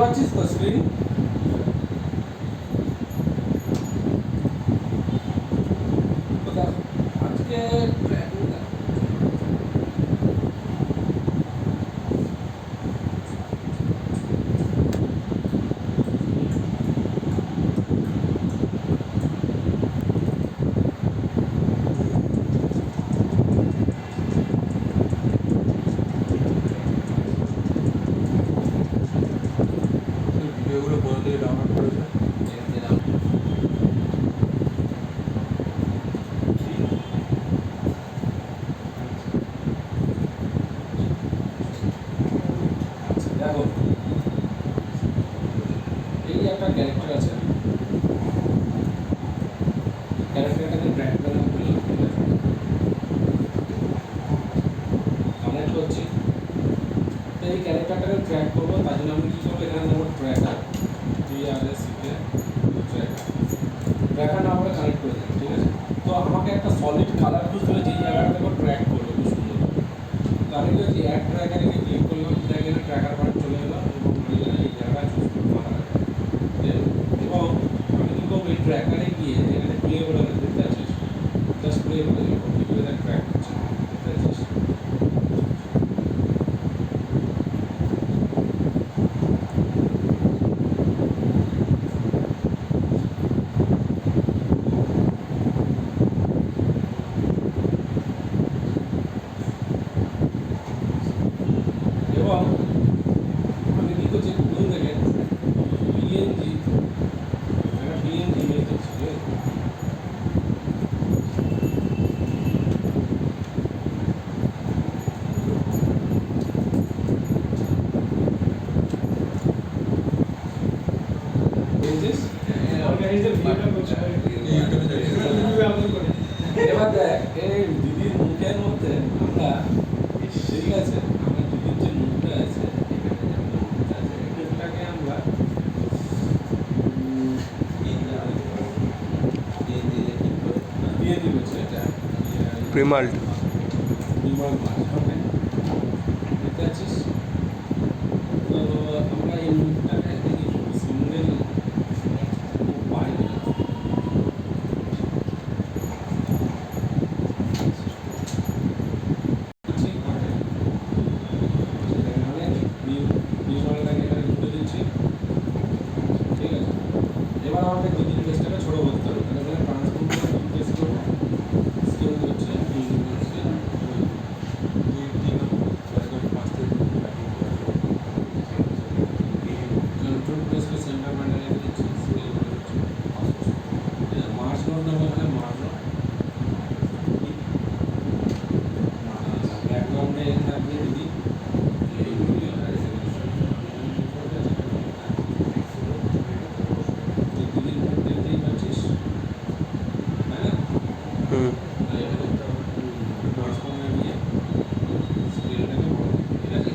পারছিস তো স্ক্রিন? আজকে ট্র্যাকিং ভিডিওগুলো কোথা থেকে ডাউনলোড করেছে? দেখো, এই একটা ক্যারেক্টার আছে, ক্যারেক্টারটাকে ড্র্যাগ করে আমি বললাম, ঠিক আছে, কানেক্ট করছি। তো এই ক্যারেক্টারটাকে ট্র্যাক করবো, তার জন্য আমি কী করবো, এখানে দেবো ট্র্যাকার, TRACK ট্র্যাকার, ট্র্যাকার না আমরা কানেক্ট করে দেবো, ঠিক আছে। তো আমাকে একটা সলিড কালার খুঁজতে হবে, যেই জায়গাটা দেখো ট্র্যাক করবে খুব সুন্দর। তো আমি কি হচ্ছে, অ্যাড ট্র্যাকারে ক্লিক করলাম, দেখেন ট্র্যাকার পয়েন্ট চলে এলো এবং এই জায়গাটা চুজ করবো এবং আমি কী করবো, এই ট্র্যাকারে গিয়ে এখানে প্লে করে দেখতে পাচ্ছিস, জাস্ট প্লে করে দেবো, ট্র্যাক করছে, দেখতে পাচ্ছিস। এবং আমি কী করছি, গুগল থেকে PNG একটা PNG ইমেজ দিচ্ছি, ঠিক আছে। এবার দেখ, এই দিদির মুখের মধ্যে আমরা, ঠিক আছে, আমার দিদির যে মুখটা আছে, এখানে যে আমাদের মুখটা আছে, এই মুখটাকে আমরা দিয়ে দিব এটা প্রিমাল্ট বিমল মাছ, ওকে, দেখতে পাচ্ছিস। তো আমরা এই মুখটাকে দেখি সিঙ্গেল পাই না। ঠিক আছে, এখানে বিমলটাকে এখানে ঢুকে দিচ্ছি, ঠিক আছে। এবার আমাকে দিদির ফেসটাকে ছোটো করতে হবে, তাহলে এখানে ট্রান্সফর্ম করে ফেস করবো, স্কেল হচ্ছে कंट्रोल प्रेस पे सेंटर पॉइंट लेके नीचे स्केल कर मार्च नोट ना बोलना मार्च नोट बैकग्राउंड में एक अपनी दीदी ये वीडियो है दीदी नोट देती है 25 है ना मार्च नोट में भी है स्केल लेके ठीक है।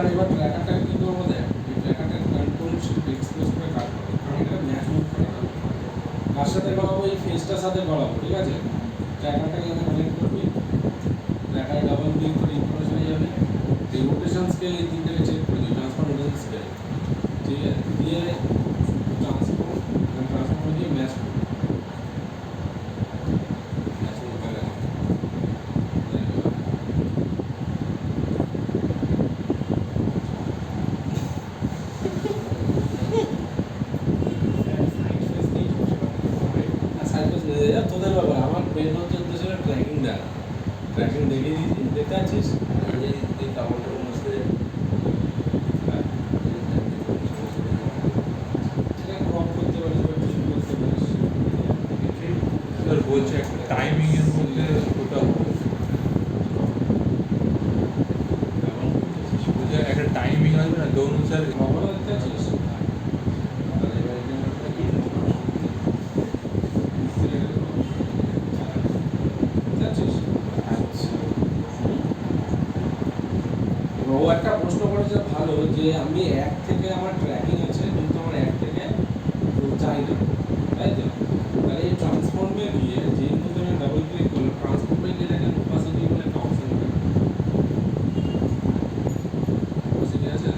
এবার ট্র্যাকারটা কি করবো, দেখ এই ট্র্যাকারটা কন্ট্রোল শিফট এক্সপ্রেস করে কাট করবো, কারণ এটা ম্যাচ মুভ করে না। কার সাথে করাবো, এই ফেসটার সাথে করাবো, ঠিক আছে। ট্র্যাকারটাকে এখানে কানেক্ট করবি, ট্র্যাকারে ডাবল ক্লিক করে ইনফরমেশনে যাবে, এই রোটেশন স্কেল এই তিনটাকে চেক করে দিই, ট্রান্সফার রোটেশন স্কেল, ঠিক আছে, দিয়ে ট্রান্সফার দিয়ে ম্যাচ করবো, ম্যাচ মুভ করে তোদের ব্যাপার, আমার মেন হচ্ছে উদ্দেশ্য ট্র্যাকিং দেখা, ট্র্যাকিং দেখিয়ে দিয়েছি, দেখতে পাচ্ছিস ক্রপ করতে পারিস বা ট্রিম করতে পারিস। বলছে একটা টাইমিং এর মধ্যে ওটা বলছে একটা টাইমিং আসবে না, তো অনুসারে খবরও দেখতে পাচ্ছিস। ও একটা প্রশ্ন করেছে ভালো, যে আমি এক থেকে আমার ট্র্যাকিং আছে কিন্তু আমার এক থেকে চাই না, তাই তো তাহলে এই ট্রান্সফর্মে গিয়ে যে ইনপুটে আমি ডাবল ক্লিক করলাম ট্রান্সফর্মে গিয়ে দেখেন ওপাসিটি বলে একটা অপশন থাকে ওপাসিটি আছে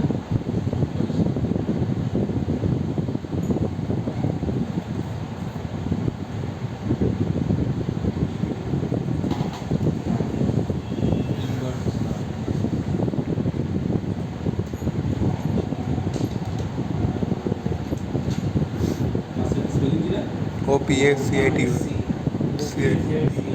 স্পেলিং কি রে OPACIT CIT